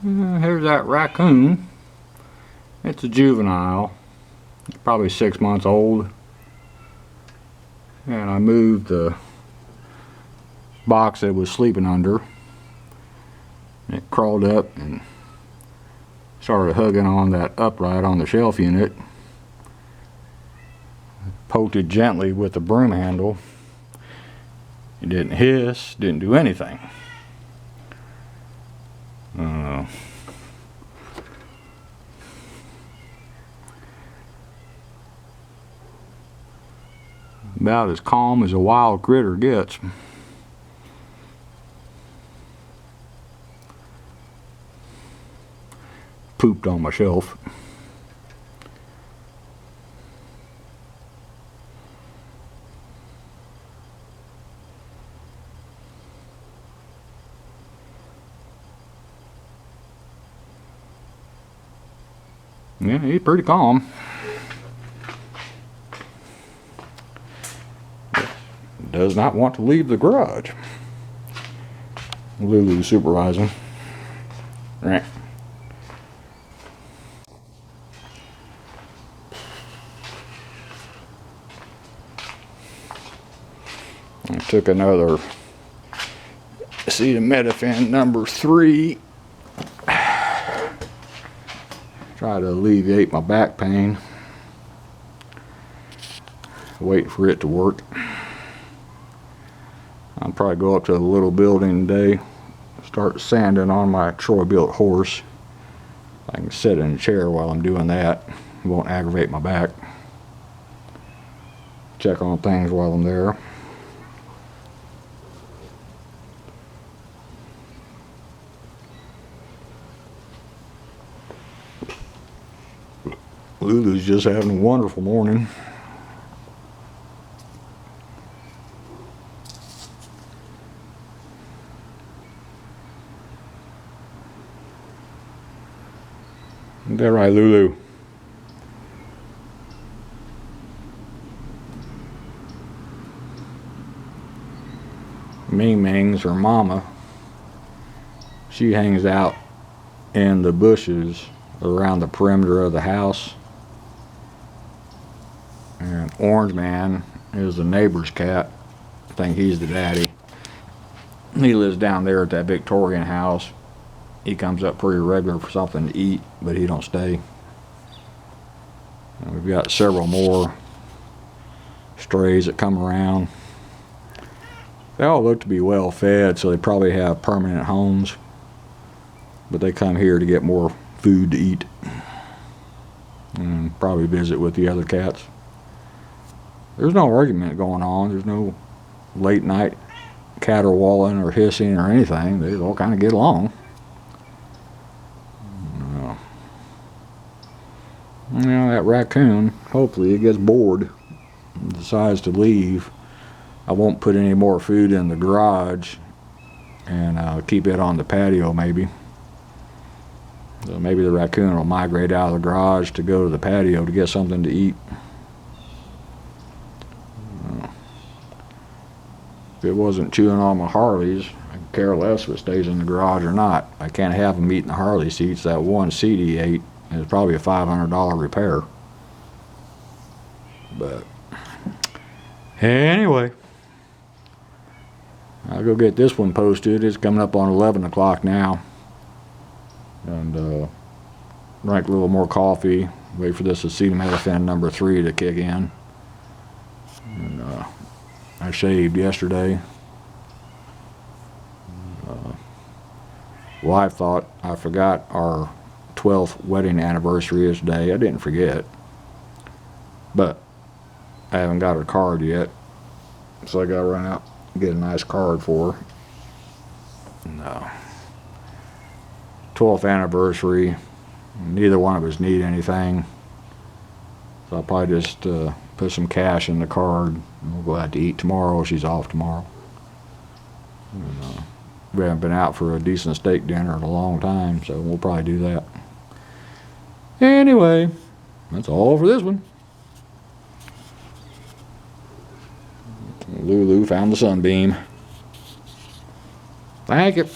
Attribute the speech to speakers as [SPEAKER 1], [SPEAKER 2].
[SPEAKER 1] Here's that raccoon. It's a juvenile. It's probably 6 months old. And I moved the box that it was sleeping under. It crawled up and started hugging on that upright on the shelf unit. Poked it gently with the broom handle. It didn't hiss, didn't do anything. About as calm as a wild critter gets. Pooped on my shelf. Yeah, he's pretty calm. Does not want to leave the garage. Lulu's supervising. Right. I took another acetaminophen number 3. Try to alleviate my back pain. Wait for it to work. I'll probably go up to the little building today, start sanding on my Troy-built horse. I can sit in a chair while I'm doing that. It won't aggravate my back. Check on things while I'm there. Lulu's just having a wonderful morning. Isn't that right, Lulu? Ming Ming's her mama. She hangs out in the bushes around the perimeter of the house. And Orange Man is the neighbor's cat. I think he's the daddy. He lives down there at that Victorian house. He comes up pretty regular for something to eat, but he don't stay. And we've got several more strays that come around. They all look to be well fed, so they probably have permanent homes. But they come here to get more food to eat. And probably visit with the other cats. There's no argument going on. There's no late night caterwauling or hissing or anything. They all kind of get along. You know, that raccoon, hopefully it gets bored and decides to leave. I won't put any more food in the garage, and I'll keep it on the patio maybe. So maybe the raccoon will migrate out of the garage to go to the patio to get something to eat. If it wasn't chewing on my Harleys, I could care less if it stays in the garage or not. I can't have him eating the Harley seats. That one seat he ate is probably a $500 repair. But anyway, I'll go get this one posted. It's coming up on 11 o'clock now. And drink a little more coffee. Wait for this acetaminophen number 3 to kick in. And I shaved yesterday. Wife thought I forgot our 12th wedding anniversary is today. I didn't forget, but I haven't got her card yet, so I gotta run out and get a nice card for her. No. 12th anniversary. Neither one of us need anything, so I'll probably just put some cash in the card. We'll go out to eat tomorrow. She's off tomorrow. And, we haven't been out for a decent steak dinner in a long time, so we'll probably do that. Anyway, that's all for this one. Lulu found the sunbeam. Thank you.